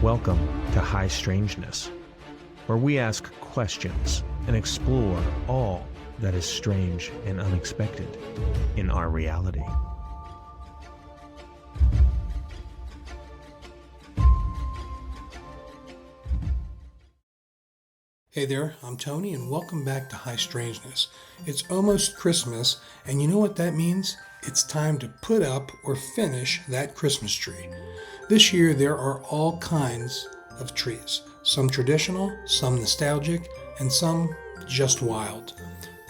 Welcome to High Strangeness, where we ask questions and explore all that is strange and unexpected in our reality. Hey there, I'm Tony and welcome back to High Strangeness. It's almost Christmas, and you know what that means? It's time to put up or finish that Christmas tree. This year there are all kinds of trees. Some traditional, some nostalgic, and some just wild.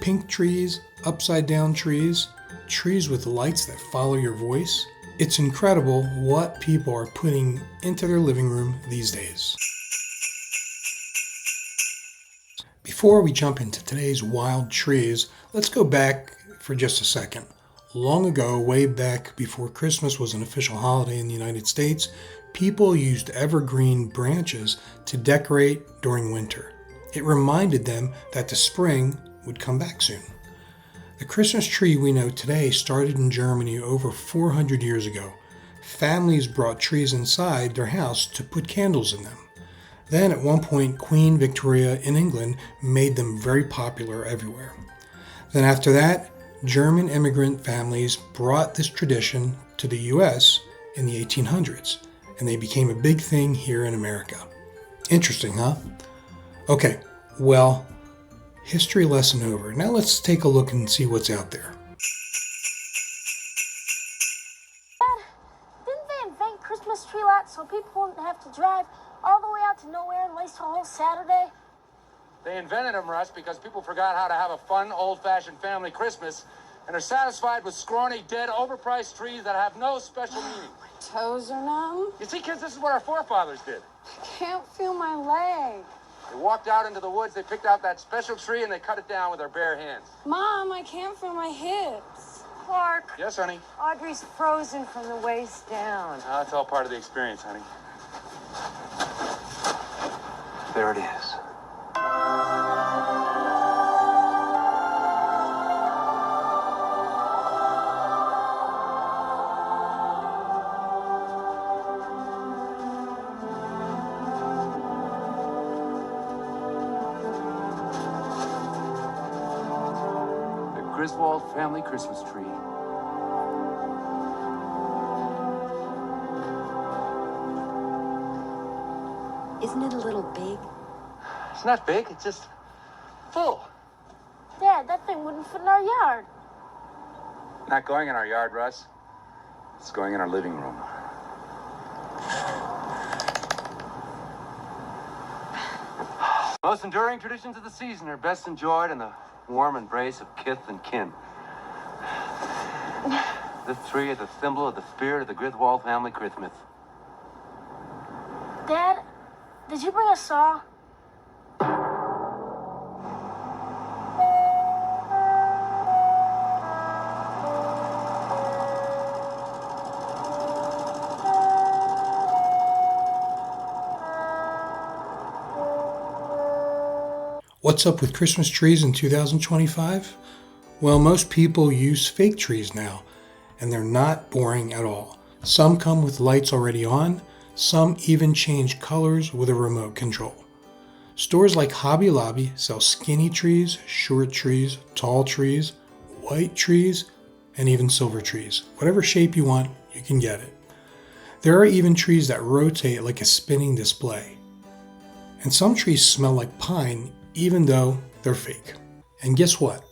Pink trees, upside down trees, trees with lights that follow your voice. It's incredible what people are putting into their living room these days. Before we jump into today's wild trees, let's go back for just a second. Long ago, way back before Christmas was an official holiday in the United States, people used evergreen branches to decorate during winter. It reminded them that the spring would come back soon. The Christmas tree we know today started in Germany over 400 years ago. Families brought trees inside their house to put candles in them. Then at one point, Queen Victoria in England made them very popular everywhere. Then after that, German immigrant families brought this tradition to the US in the 1800s, and they became a big thing here in America. Interesting, huh? Okay, well, history lesson over. Now let's take a look and see what's out there. Dad, didn't they invent Christmas tree lots so people wouldn't have to drive all the way out to nowhere and waste a whole Saturday? They invented them, Russ, because people forgot how to have a fun, old-fashioned family Christmas and are satisfied with scrawny, dead, overpriced trees that have no special meaning. My toes are numb. You see, kids, this is what our forefathers did. I can't feel my leg. They walked out into the woods, they picked out that special tree, and they cut it down with their bare hands. Mom, I can't feel my hips. Clark, Yes, honey? Audrey's frozen from the waist down. That's all part of the experience, honey. There it is. Griswold family Christmas tree. Isn't it a little big? It's not big, it's just full. Dad, that thing wouldn't fit in our yard. Not going in our yard, Russ. It's going in our living room. Most enduring traditions of the season are best enjoyed in the warm embrace of kith and kin. This tree is a symbol of the spirit of the Griswold family Christmas. Dad, did you bring a saw? What's up with Christmas trees in 2025? Well, most people use fake trees now, and they're not boring at all. Some come with lights already on, some even change colors with a remote control. Stores like Hobby Lobby sell skinny trees, short trees, tall trees, white trees, and even silver trees. Whatever shape you want, you can get it. There are even trees that rotate like a spinning display. And some trees smell like pine, even though they're fake. And guess what?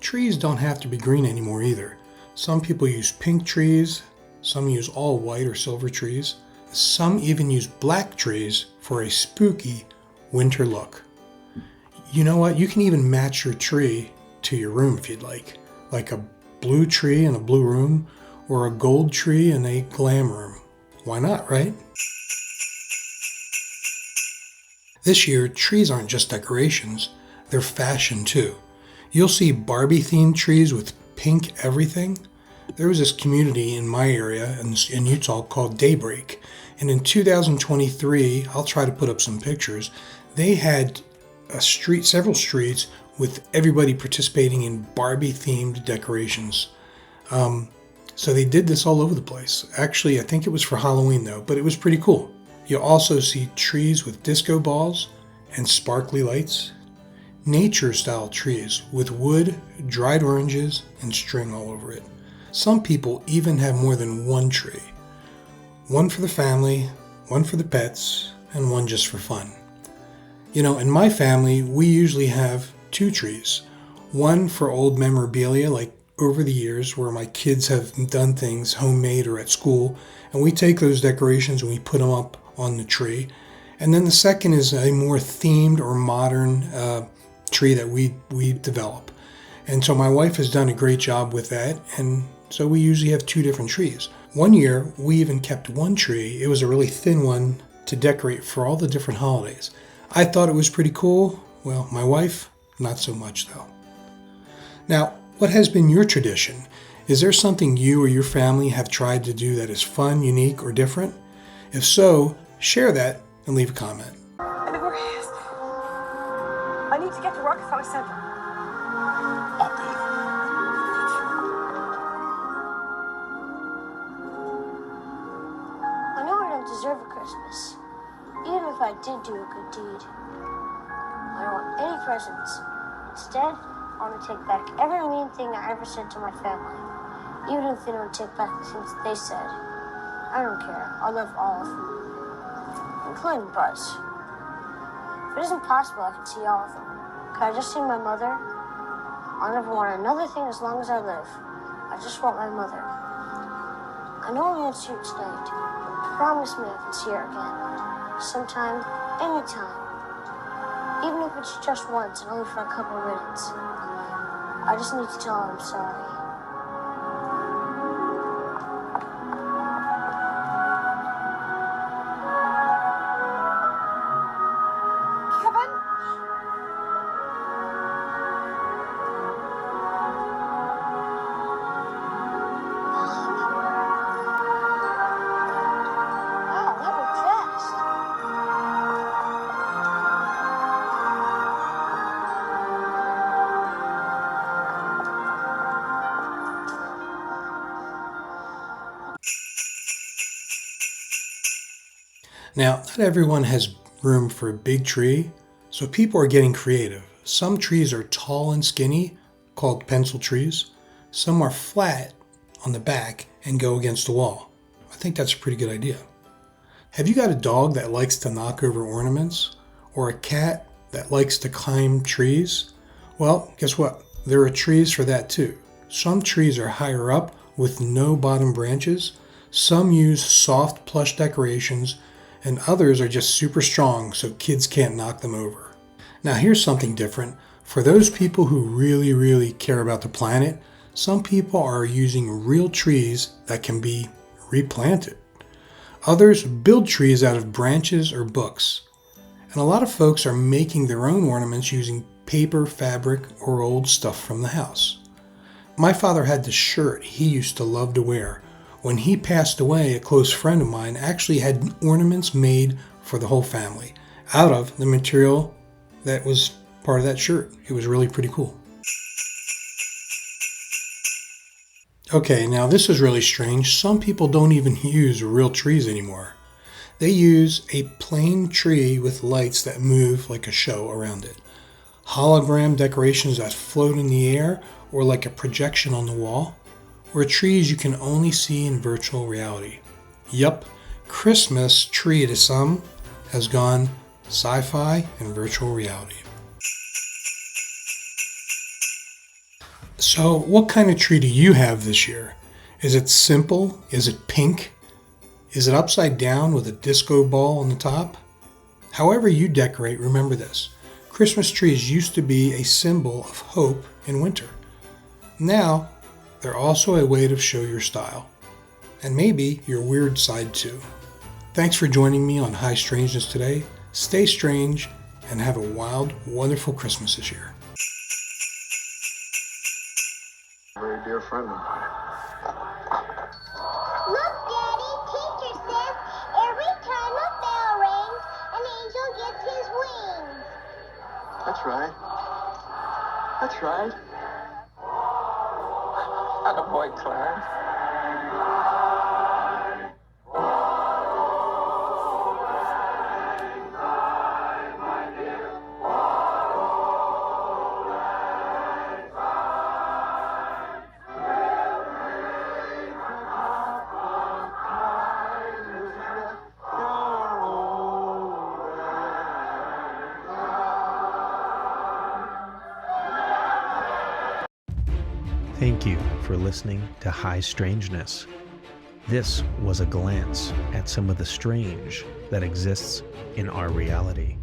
Trees don't have to be green anymore either. Some people use pink trees, some use all white or silver trees, some even use black trees for a spooky winter look. You know what? You can even match your tree to your room if you'd like a blue tree in a blue room or a gold tree in a glam room. Why not, right? This year, trees aren't just decorations, they're fashion too. You'll see Barbie-themed trees with pink everything. There was this community in my area in Utah called Daybreak, and in 2023, I'll try to put up some pictures, they had several streets with everybody participating in Barbie-themed decorations. So they did this all over the place. Actually, I think it was for Halloween though, but it was pretty cool. You'll also see trees with disco balls and sparkly lights, nature-style trees with wood, dried oranges, and string all over it. Some people even have more than one tree. One for the family, one for the pets, and one just for fun. You know, in my family, we usually have 2 trees. One for old memorabilia, like over the years where my kids have done things homemade or at school, and we take those decorations and we put them up on the tree. And then the second is a more themed or modern tree that we develop. And so my wife has done a great job with that, and so we usually have 2 different trees. One year, we even kept one tree. It was a really thin one to decorate for all the different holidays. I thought it was pretty cool. Well, my wife, not so much though. Now, what has been your tradition? Is there something you or your family have tried to do that is fun, unique, or different? If so, share that and leave a comment. And where is? I need to get to Rockefeller Center. I know I don't deserve a Christmas, even if I did do a good deed. I don't want any presents. Instead, I want to take back every mean thing I ever said to my family, even if they don't take back the things that they said. I don't care. I love all of them, including Buzz. If it isn't possible I can see all of them, can I just see my mother? I'll never want another thing as long as I live. I just want my mother. I know I won't see her tonight, but promise me I can see her again. Sometime, anytime. Even if it's just once and only for a couple of minutes. I just need to tell her I'm sorry. Kevin? Wow, that went fast. Now, not everyone has room for a big tree, so people are getting creative. Some trees are tall and skinny, called pencil trees. Some are flat on the back and go against the wall. I think that's a pretty good idea. Have you got a dog that likes to knock over ornaments? Or a cat that likes to climb trees? Well, guess what? There are trees for that too. Some trees are higher up with no bottom branches. Some use soft plush decorations, and others are just super strong so kids can't knock them over. Now here's something different. For those people who really care about the planet, some people are using real trees that can be replanted. Others build trees out of branches or books. And a lot of folks are making their own ornaments using paper, fabric, or old stuff from the house. My father had this shirt he used to love to wear. When he passed away, a close friend of mine actually had ornaments made for the whole family out of the material that was part of that shirt. It was really pretty cool. Okay, now this is really strange. Some people don't even use real trees anymore. They use a plain tree with lights that move like a show around it. Hologram decorations that float in the air or like a projection on the wall. Or trees you can only see in virtual reality. Yup, Christmas tree to some has gone sci-fi and virtual reality. So what kind of tree do you have this year? Is it simple? Is it pink? Is it upside down with a disco ball on the top? However you decorate, remember this. Christmas trees used to be a symbol of hope in winter. Now, they're also a way to show your style. And maybe your weird side too. Thanks for joining me on High Strangeness today. Stay strange and have a wild, wonderful Christmas this year. A very dear friend of mine. Look, Daddy, teacher says every time a bell rings, an angel gets his wings. That's right. That's right. Attaboy, Clarence. Thank you for listening to High Strangeness. This was a glance at some of the strange that exists in our reality.